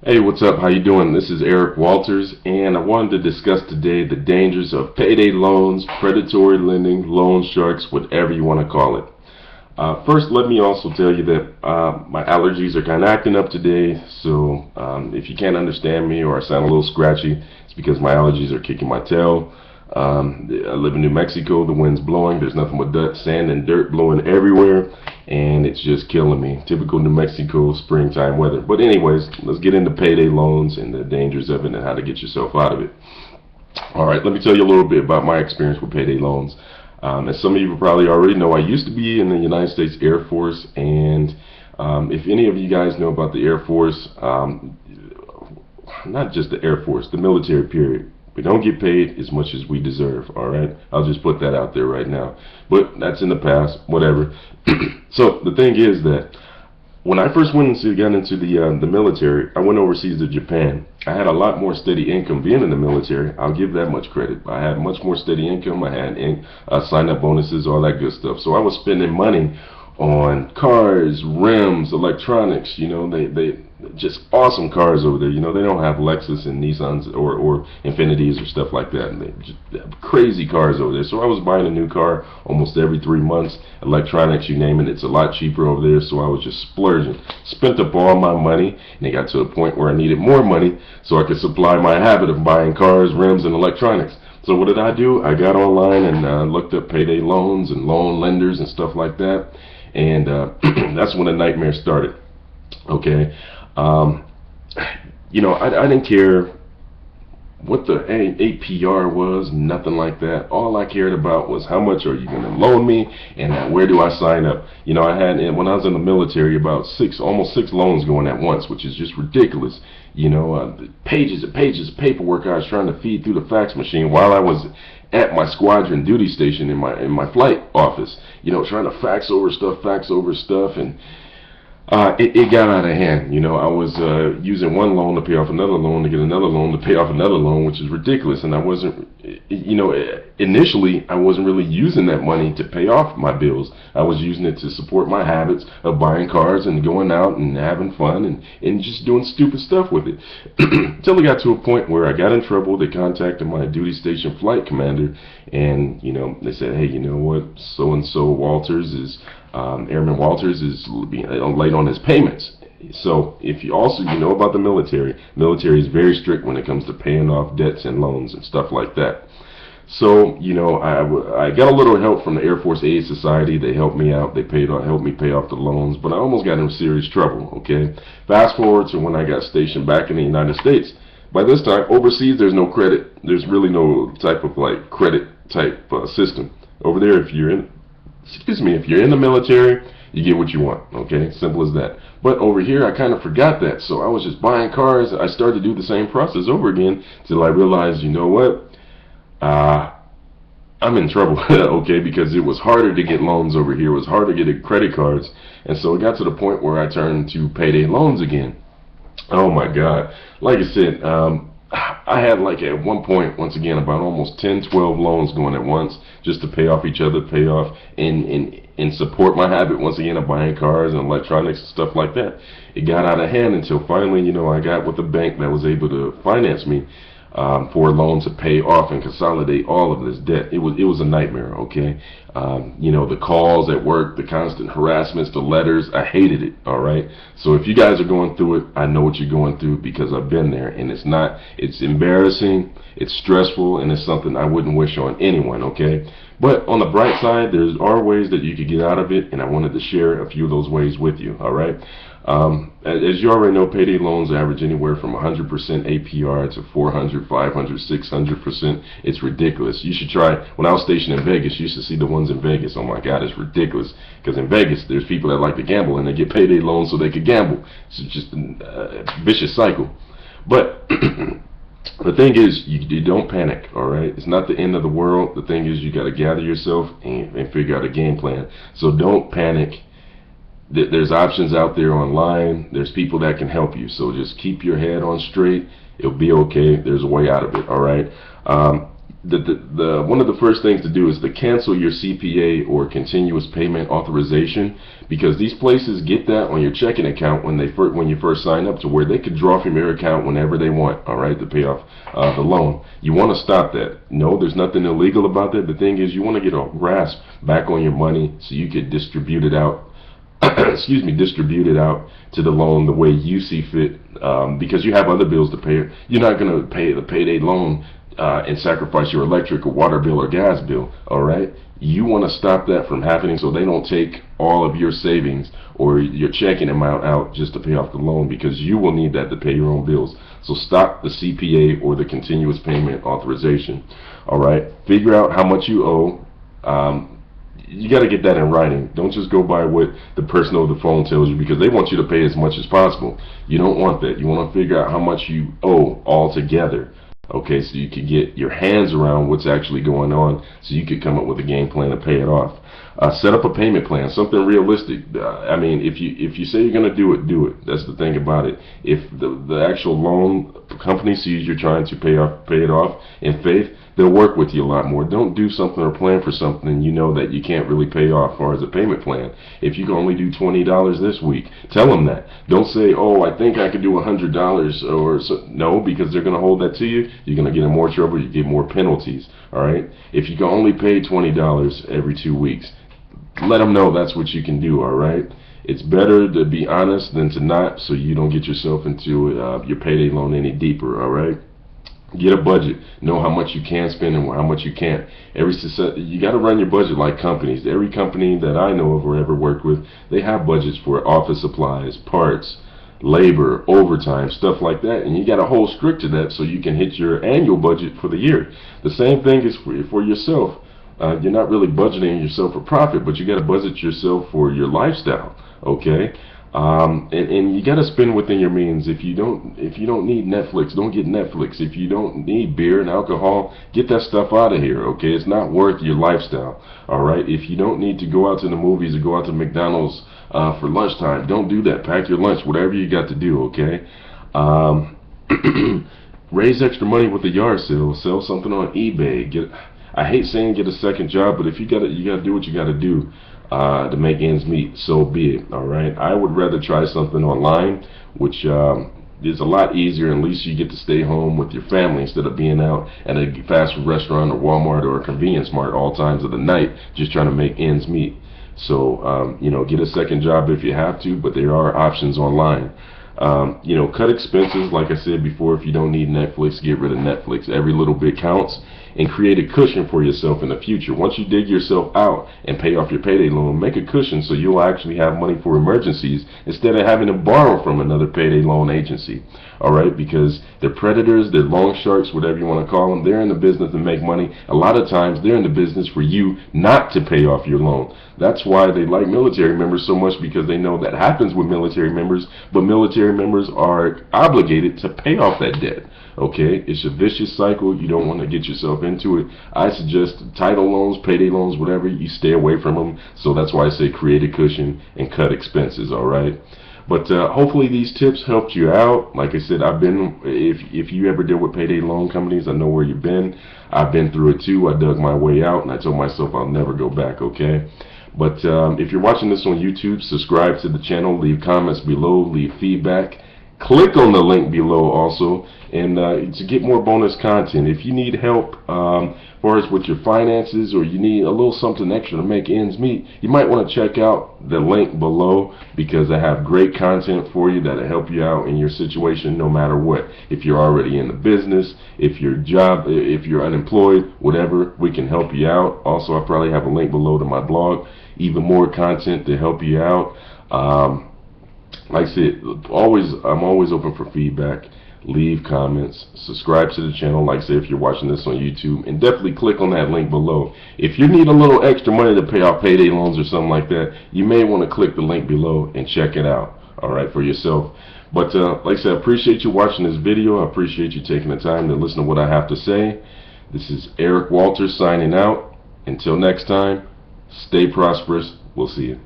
Hey, what's up? How you doing? This is Eric Walters, and I wanted to discuss today the dangers of payday loans, predatory lending, loan sharks, whatever you want to call it. First, let me also tell you that my allergies are kind of acting up today, so if you can't understand me or I sound a little scratchy, it's because my allergies are kicking my tail. I live in New Mexico. The wind's blowing. There's nothing but sand and dirt blowing everywhere, and it's just killing me. Typical New Mexico springtime weather. But anyways, let's get into payday loans and the dangers of it and how to get yourself out of it. All right, let me tell you a little bit about my experience with payday loans. As some of you probably already know, I used to be in the United States Air Force, and if any of you guys know about the Air Force, not just the Air Force, the military period. We don't get paid as much as we deserve, all right? I'll just put that out there right now. But that's in the past, whatever. So the thing is that when I first got into the military, I went overseas to Japan. I had a lot more steady income being in the military. I'll give that much credit. I had much more steady income. I had sign-up bonuses, all that good stuff. So I was spending money on cars, rims, electronics. You know, they just awesome cars over there. You know, they don't have Lexus and Nissans or Infinitis or stuff like that. And they have crazy cars over there. So I was buying a new car almost every 3 months. Electronics, you name it, it's a lot cheaper over there. So I was just splurging. Spent up all my money, and it got to a point where I needed more money so I could supply my habit of buying cars, rims, and electronics. So what did I do? I got online and looked up payday loans and loan lenders and stuff like that. And that's when the nightmare started. Okay. You know, I didn't care what the APR was, nothing like that. All I cared about was how much are you going to loan me, and where do I sign up. You know, I had, when I was in the military, about almost six loans going at once, which is just ridiculous. You know, pages and pages of paperwork I was trying to feed through the fax machine while I was at my squadron duty station in my flight office. You know, trying to fax over stuff, and it got out of hand. You know, I was using one loan to pay off another loan to get another loan to pay off another loan, which is ridiculous. And I wasn't, you know, initially I wasn't really using that money to pay off my bills. I was using it to support my habits of buying cars and going out and having fun and just doing stupid stuff with it. Until it got to a point where I got in trouble. They contacted my duty station flight commander, and, you know, they said, hey, you know what, so-and-so Walters is Airman Walters is late on his payments. So if you know about the military is very strict when it comes to paying off debts and loans and stuff like that. So, you know, I got a little help from the Air Force Aid Society. They helped me out. They helped me pay off the loans, but I almost got in serious trouble. Okay, fast forward to when I got stationed back in the United States. By this time, overseas, there's no credit. There's really no type of like credit type system over there. If you're in the military, you get what you want. Okay, simple as that. But over here, I kind of forgot that, so I was just buying cars. I started to do the same process over again till I realized, you know what? I'm in trouble. Okay, because it was harder to get loans over here. It was harder to get credit cards, and so it got to the point where I turned to payday loans again. Oh my God! Like I said, I had like at one point, once again, about almost 10, 12 loans going at once just to pay off each other, pay off and support my habit once again of buying cars and electronics and stuff like that. It got out of hand until finally, you know, I got with a bank that was able to finance me for a loan to pay off and consolidate all of this debt. It was a nightmare. Okay, you know, the calls at work, the constant harassments, the letters, I hated it. All right, so if you guys are going through it, I know what you're going through because I've been there, and it's embarrassing, it's stressful, and it's something I wouldn't wish on anyone. Okay, but on the bright side, there are ways that you could get out of it, and I wanted to share a few of those ways with you. All right. As you already know, payday loans average anywhere from 100% APR to 400, 500, 600%. It's ridiculous. You should try. When I was stationed in Vegas, you should see the ones in Vegas. Oh my God, it's ridiculous. Because in Vegas, there's people that like to gamble, and they get payday loans so they could gamble. It's just a vicious cycle. But the thing is, you don't panic, all right? It's not the end of the world. The thing is, you got to gather yourself and figure out a game plan. So don't panic. There's options out there online. There's people that can help you. So just keep your head on straight. It'll be okay. There's a way out of it, all right? the one of the first things to do is to cancel your CPA or continuous payment authorization, because these places get that on your checking account when you first sign up, to where they could draw from your account whenever they want, all right, to pay off the loan. You want to stop that. No, there's nothing illegal about that. The thing is, you want to get a grasp back on your money so you could distribute it out excuse me, distribute it out to the loan the way you see fit, because you have other bills to pay. You're not going to pay the payday loan and sacrifice your electric or water bill or gas bill, all right? You want to stop that from happening so they don't take all of your savings or your checking amount out just to pay off the loan, because you will need that to pay your own bills. So stop the CPA or the continuous payment authorization, all right? Figure out how much you owe. You got to get that in writing. Don't just go by what the person over the phone tells you, because they want you to pay as much as possible. You don't want that. You want to figure out how much you owe altogether. Okay, so you can get your hands around what's actually going on, so you could come up with a game plan to pay it off. Set up a payment plan, something realistic. I mean, if you say you're going to do it, do it. That's the thing about it. If the actual loan company sees you're trying to pay it off in faith, they'll work with you a lot more. Don't do something or plan for something you know that you can't really pay off, or as a payment plan. If you can only do $20 this week, tell them that. Don't say, oh, I think I could do $100 or so. No, because they're going to hold that to you. You're going to get in more trouble. You get more penalties. All right. If you can only pay $20 every 2 weeks, let them know that's what you can do. All right. It's better to be honest than to not, so you don't get yourself into your payday loan any deeper. All right. Get a budget. Know how much you can spend and how much you can't. You got to run your budget like companies. Every company that I know of or ever worked with, they have budgets for office supplies, parts, labor, overtime, stuff like that, and you got to hold strict to that so you can hit your annual budget for the year. The same thing is for yourself. You're not really budgeting yourself for profit, but you got to budget yourself for your lifestyle. Okay. And you got to spend within your means. If you don't need Netflix, don't get Netflix. If you don't need beer and alcohol, get that stuff out of here. Okay, it's not worth your lifestyle. All right. If you don't need to go out to the movies or go out to McDonald's for lunchtime, don't do that. Pack your lunch, whatever you got to do. Okay. Raise extra money with the yard sale. Sell something on eBay. I hate saying get a second job, but if you got to do what you got to do to make ends meet, so be it. All right. I would rather try something online, which is a lot easier, and at least you get to stay home with your family instead of being out at a fast food restaurant or Walmart or a convenience mart all times of the night just trying to make ends meet. So get a second job if you have to, but there are options online. Cut expenses. Like I said before, if you don't need Netflix, get rid of Netflix. Every little bit counts, and create a cushion for yourself in the future. Once you dig yourself out and pay off your payday loan, make a cushion so you'll actually have money for emergencies instead of having to borrow from another payday loan agency. All right, because they're predators, they're loan sharks, whatever you want to call them. They're in the business to make money. A lot of times they're in the business for you not to pay off your loan. That's why they like military members so much, because they know that happens with military members, but military members are obligated to pay off that debt. Okay, it's a vicious cycle. You don't want to get yourself into it. I suggest title loans, payday loans, whatever, you stay away from them. So that's why I say create a cushion and cut expenses. All right. But hopefully these tips helped you out. Like I said, if you ever deal with payday loan companies, I know where you've been. I've been through it too. I dug my way out, and I told myself I'll never go back. Okay. But if you're watching this on YouTube, subscribe to the channel, leave comments below, leave feedback. Click on the link below also, and to get more bonus content. If you need help as far as with your finances, or you need a little something extra to make ends meet, you might want to check out the link below, because I have great content for you that'll help you out in your situation no matter what. If you're already in the business, if you're unemployed, whatever, we can help you out. Also, I probably have a link below to my blog, even more content to help you out. Like I said, I'm always open for feedback. Leave comments, subscribe to the channel, like I said, if you're watching this on YouTube, and definitely click on that link below. If you need a little extra money to pay off payday loans or something like that, you may want to click the link below and check it out, all right, for yourself. But like I said, I appreciate you watching this video. I appreciate you taking the time to listen to what I have to say. This is Eric Walters signing out. Until next time, stay prosperous. We'll see you.